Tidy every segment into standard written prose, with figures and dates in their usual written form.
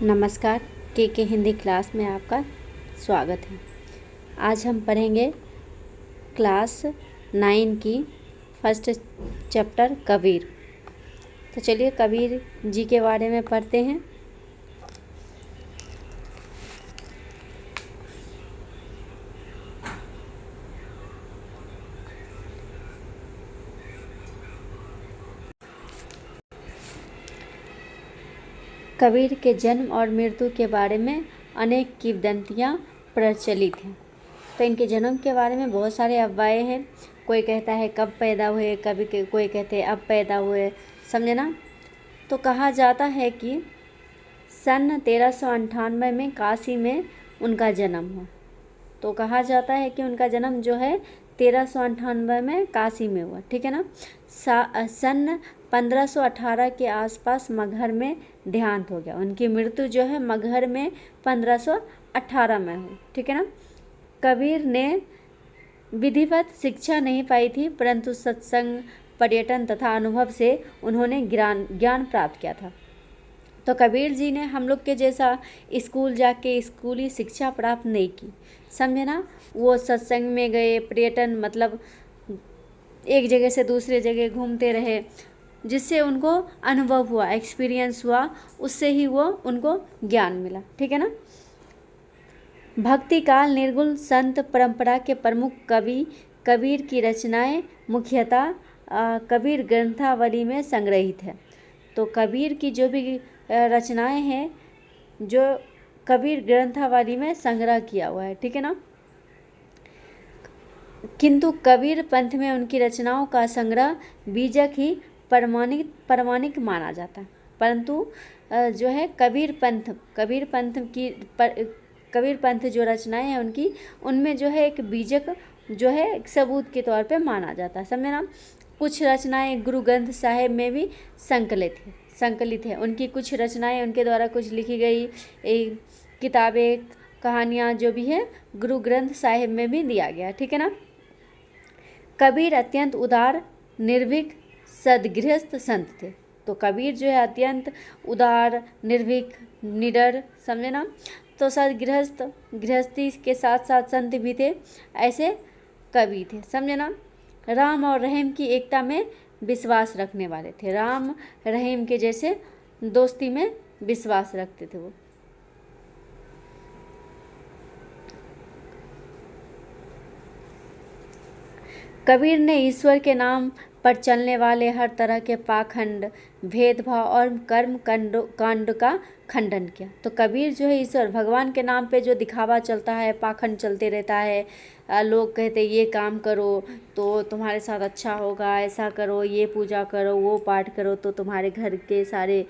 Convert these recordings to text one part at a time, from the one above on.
नमस्कार। के हिंदी क्लास में आपका स्वागत है। आज हम पढ़ेंगे क्लास 9 की फर्स्ट चैप्टर कबीर। तो चलिए कबीर जी के बारे में पढ़ते हैं। कबीर के जन्म और मृत्यु के बारे में अनेक किंवदंतियाँ प्रचलित हैं। तो इनके जन्म के बारे में बहुत सारे अफवाहें हैं। कोई कहता है कब पैदा हुए, कोई कहते हैं अब पैदा हुए, समझे ना। तो कहा जाता है कि सन 1398 में काशी में उनका जन्म हुआ। तो कहा जाता है कि उनका जन्म जो है 1398 में काशी में हुआ, ठीक है ना। सन 1518 के आसपास मगहर में देहांत हो गया। उनकी मृत्यु जो है मगहर में 1518 में हुई, ठीक है ना। कबीर ने विधिवत शिक्षा नहीं पाई थी, परंतु सत्संग, पर्यटन तथा अनुभव से उन्होंने ज्ञान प्राप्त किया था। तो कबीर जी ने हम लोग के जैसा स्कूल जाके स्कूली शिक्षा प्राप्त नहीं की, समझे ना। वो सत्संग में गए, पर्यटन मतलब एक जगह से दूसरे जगह घूमते रहे, जिससे उनको अनुभव हुआ, एक्सपीरियंस हुआ, उससे ही वो उनको ज्ञान मिला, ठीक है ना। भक्ति काल निर्गुण संत परंपरा के प्रमुख कवि कबीर की रचनाएं मुख्यतः कबीर ग्रंथावली में संग्रहित है। तो कबीर की जो भी रचनाएं हैं जो कबीर ग्रंथावली में संग्रह किया हुआ है, ठीक है ना। किंतु कबीर पंथ में उनकी रचनाओं का संग्रह बीजक ही प्रमाणिक माना जाता है। परंतु जो है कबीर पंथ जो रचनाएं हैं उनकी, उनमें जो है एक बीजक जो है एक सबूत के तौर पे माना जाता है, समझे ना। कुछ रचनाएं गुरु ग्रंथ साहिब में भी संकलित है। उनकी कुछ रचनाएं, उनके द्वारा कुछ लिखी गई किताबें, कहानियाँ जो भी है गुरु ग्रंथ साहिब में भी दिया गया, ठीक है ना। कबीर अत्यंत उदार, निर्भीक, सद्गृहस्थ संत थे। तो कबीर जो है अत्यंत उदार, निर्भीक, निडर, समझे ना। तो गृहस्थी के साथ साथ संत भी थे, ऐसे कवि थे, समझे ना। राम और रहीम की एकता में विश्वास रखने वाले थे। राम रहीम के जैसे दोस्ती में विश्वास रखते थे वो। कबीर ने ईश्वर के नाम पर चलने वाले हर तरह के पाखंड, भेदभाव और कर्म कांड का खंडन किया। तो कबीर जो है ईश्वर भगवान के नाम पे जो दिखावा चलता है, पाखंड चलते रहता है, लोग कहते ये काम करो तो तुम्हारे साथ अच्छा होगा, ऐसा करो, ये पूजा करो, वो पाठ करो तो तुम्हारे घर के सारे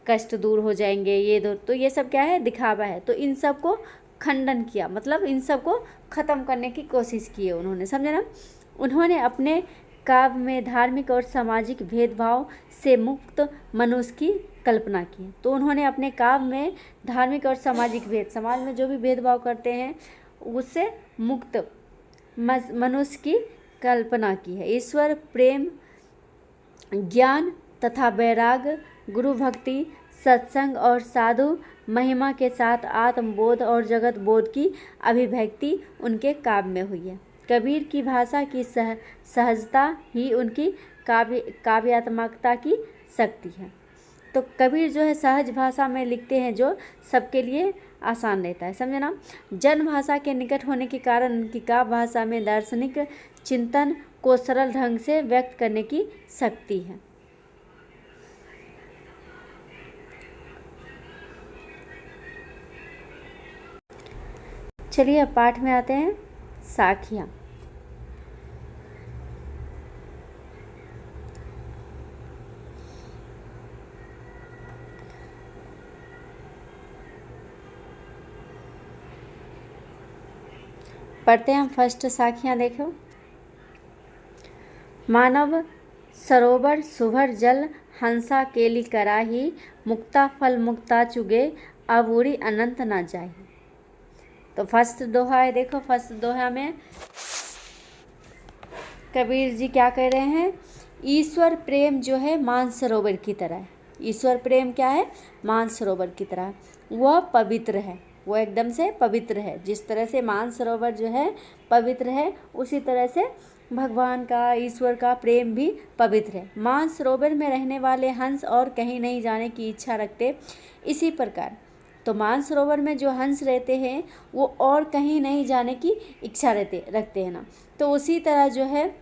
कष्ट दूर हो जाएंगे, तो ये सब क्या है, दिखावा है। तो इन सब को खंडन किया, मतलब इन सब को ख़त्म करने की कोशिश की है उन्होंने, समझे ना। उन्होंने अपने काव्य में धार्मिक और सामाजिक भेदभाव से मुक्त मनुष्य की कल्पना की। तो उन्होंने अपने काव्य में धार्मिक और सामाजिक समाज में जो भी भेदभाव करते हैं उससे मुक्त मनुष्य की कल्पना की है। ईश्वर प्रेम, ज्ञान तथा वैराग्य, गुरु भक्ति, सत्संग और साधु महिमा के साथ आत्मबोध और जगत बोध की अभिव्यक्ति उनके काव्य में हुई है। कबीर की भाषा की सहजता ही उनकी काव्यात्मकता की शक्ति है। तो कबीर जो है सहज भाषा में लिखते हैं, जो सबके लिए आसान रहता है, समझे ना। जन भाषा के निकट होने के कारण उनकी काव्य भाषा में दार्शनिक चिंतन को सरल ढंग से व्यक्त करने की शक्ति है। चलिए अब पाठ में आते हैं। साखियाँ। पढ़ते हैं हम फर्स्ट साखियाँ, देखो। मानव सरोवर सुभर जल, हंसा केली कराही, मुक्ता फल मुक्ता चुगे, अबूरी अनंत ना जाही। तो फर्स्ट दोहा है, देखो। फर्स्ट दोहा में कबीर जी क्या कह रहे हैं, ईश्वर प्रेम जो है मानसरोवर की तरह है। ईश्वर प्रेम क्या है, मानसरोवर की तरह वह पवित्र है, वो एकदम से पवित्र है। जिस तरह से मानसरोवर जो है पवित्र है, उसी तरह से भगवान का, ईश्वर का प्रेम भी पवित्र है। मानसरोवर में रहने वाले हंस और कहीं नहीं जाने की इच्छा रखते, इसी प्रकार तो मानसरोवर में जो हंस रहते हैं वो और कहीं नहीं जाने की इच्छा रखते हैं ना। तो उसी तरह जो है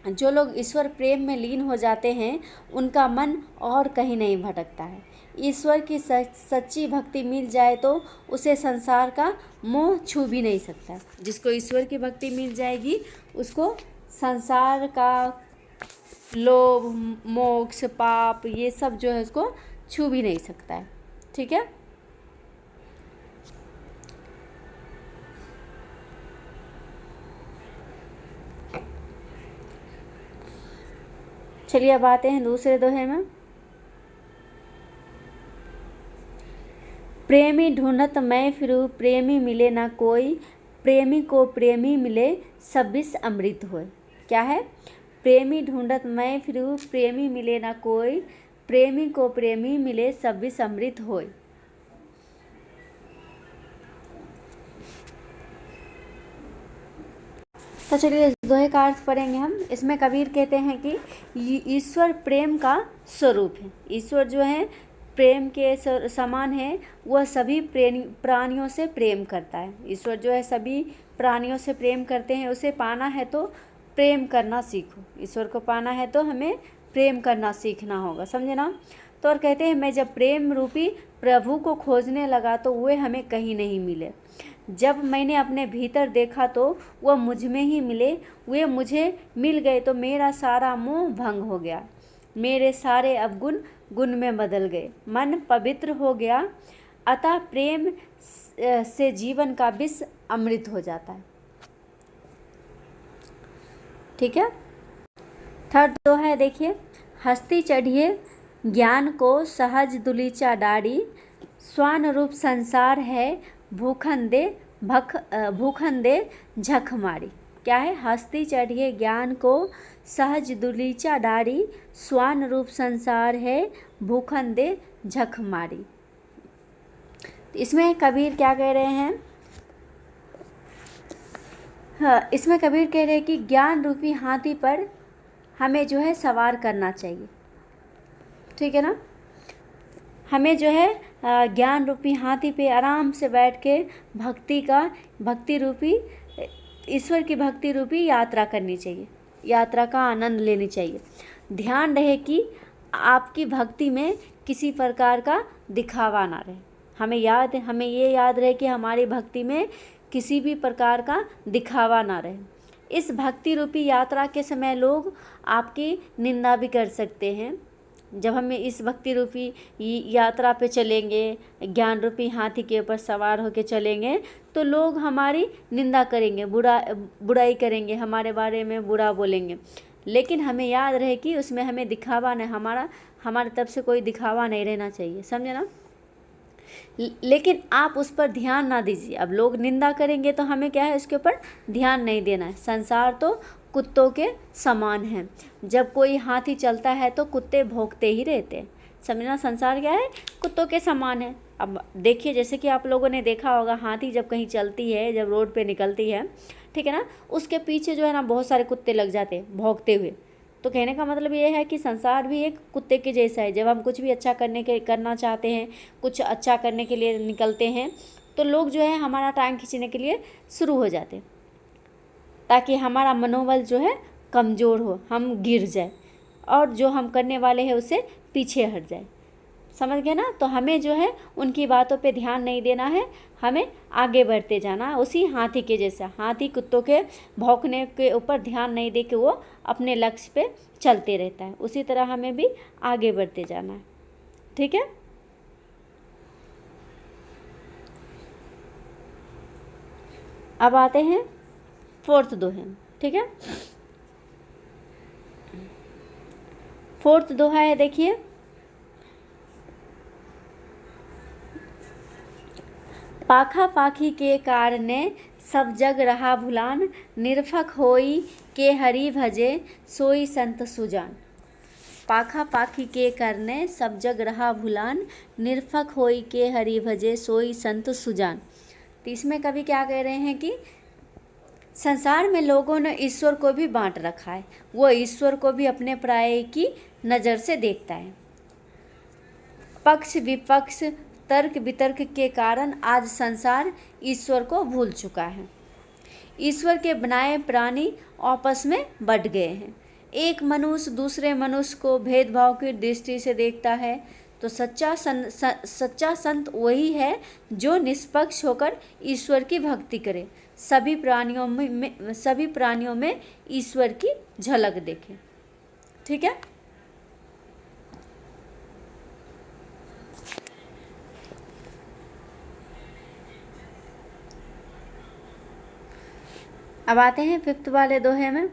जो लोग ईश्वर प्रेम में लीन हो जाते हैं उनका मन और कहीं नहीं भटकता है। ईश्वर की सच्ची भक्ति मिल जाए तो उसे संसार का मोह छू भी नहीं सकता। जिसको ईश्वर की भक्ति मिल जाएगी उसको संसार का लोभ, मोक्ष, पाप ये सब जो है उसको छू भी नहीं सकता है। ठीक है। चलिए अब आते हैं दूसरे दोहे में। प्रेमी ढूंढत मैं फिरूं, प्रेमी मिले ना कोई, प्रेमी को प्रेमी मिले सब विष अमृत होए। क्या है? प्रेमी ढूंढत मैं फिरूं, प्रेमी मिले ना कोई, प्रेमी को प्रेमी मिले सब विष अमृत होए। तो चलिए इस दोहे का अर्थ पढ़ेंगे हम। इसमें कबीर कहते हैं कि ईश्वर प्रेम का स्वरूप है। ईश्वर जो है प्रेम के समान है, वह सभी प्राणियों से प्रेम करता है। ईश्वर जो है सभी प्राणियों से प्रेम करते हैं। उसे पाना है तो प्रेम करना सीखो। ईश्वर को पाना है तो हमें प्रेम करना सीखना होगा, समझे ना। तो और कहते हैं मैं जब प्रेम रूपी प्रभु को खोजने लगा तो वे हमें कहीं नहीं मिले। जब मैंने अपने भीतर देखा तो वह मुझ में ही मिले। वे मुझे मिल गए तो मेरा सारा मोह भंग हो गया। मेरे सारे अवगुण गुण में बदल गए। मन पवित्र हो गया। अतः प्रेम से जीवन का विष अमृत हो जाता है। ठीक है। थर्ड दो है, देखिए। हस्ती चढ़िए ज्ञान को सहज दुलीचा डारी, स्वान रूप संसार है भूखन दे झक मारी। क्या है? हस्ती चढ़िए ज्ञान को सहज दुलीचा डारी, स्वान रूप संसार है भूखन दे झक मारी। इसमें कबीर क्या कह रहे हैं? हाँ, इसमें कबीर कह रहे हैं कि ज्ञान रूपी हाथी पर हमें जो है सवार करना चाहिए। ठीक है ना। हमें जो है ज्ञान रूपी हाथी पे आराम से बैठ के भक्ति रूपी ईश्वर की भक्ति रूपी यात्रा करनी चाहिए। यात्रा का आनंद लेनी चाहिए। ध्यान रहे कि आपकी भक्ति में किसी प्रकार का दिखावा ना रहे। हमें ये याद रहे कि हमारी भक्ति में किसी भी प्रकार का दिखावा ना रहे। इस भक्ति रूपी यात्रा के समय लोग आपकी निंदा भी कर सकते हैं। जब हम इस भक्ति रूपी यात्रा पे चलेंगे, ज्ञान रूपी हाथी के ऊपर सवार होकर चलेंगे, तो लोग हमारी निंदा करेंगे, बुराई करेंगे, हमारे बारे में बुरा बोलेंगे। लेकिन हमें याद रहे कि उसमें हमें दिखावा नहीं, हमारे तरफ से कोई दिखावा नहीं रहना चाहिए, समझे ना। लेकिन आप उस पर ध्यान ना दीजिए। अब लोग निंदा करेंगे तो हमें क्या है, उसके ऊपर ध्यान नहीं देना है। संसार तो कुत्तों के समान है। जब कोई हाथी चलता है तो कुत्ते भौंकते ही रहते हैं, समझना। संसार क्या है, कुत्तों के समान है। अब देखिए, जैसे कि आप लोगों ने देखा होगा, हाथी जब कहीं चलती है, जब रोड पे निकलती है, ठीक है ना, उसके पीछे जो है ना बहुत सारे कुत्ते लग जाते हैं भौंकते हुए। तो कहने का मतलब ये है कि संसार भी एक कुत्ते के जैसा है। जब हम कुछ भी अच्छा करना चाहते हैं, कुछ अच्छा करने के लिए निकलते हैं, तो लोग जो है हमारा टांग खींचने के लिए शुरू हो जाते हैं, ताकि हमारा मनोबल जो है कमज़ोर हो, हम गिर जाए और जो हम करने वाले हैं उससे पीछे हट जाए, समझ गए ना। तो हमें जो है उनकी बातों पे ध्यान नहीं देना है, हमें आगे बढ़ते जाना है। उसी हाथी के जैसा, हाथी कुत्तों के भौंकने के ऊपर ध्यान नहीं दे के वो अपने लक्ष्य पे चलते रहता है, उसी तरह हमें भी आगे बढ़ते जाना है। ठीक है। अब आते हैं फोर्थ दोहे। ठीक है। फोर्थ दोहा है, देखिए। पाखा पाखी के कारणे सब जग रहा भुलान, निरफक होई के हरि भजे सोई संत सुजान। पाखा पाखी के करने सब जग रहा भुलान, निरफक होई के हरि भजे सोई संत सुजान। तो इसमें कवि क्या कह रहे हैं कि संसार में लोगों ने ईश्वर को भी बांट रखा है, वो ईश्वर को भी अपने पराये की नज़र से देखता है। पक्ष विपक्ष तर्क वितर्क के कारण आज संसार ईश्वर को भूल चुका है। ईश्वर के बनाए प्राणी आपस में बट गए हैं। एक मनुष्य दूसरे मनुष्य को भेदभाव की दृष्टि से देखता है। तो सच्चा संत वही है जो निष्पक्ष होकर ईश्वर की भक्ति करे, सभी प्राणियों में ईश्वर की झलक देखे। ठीक है। अब आते हैं 5th वाले दोहे में।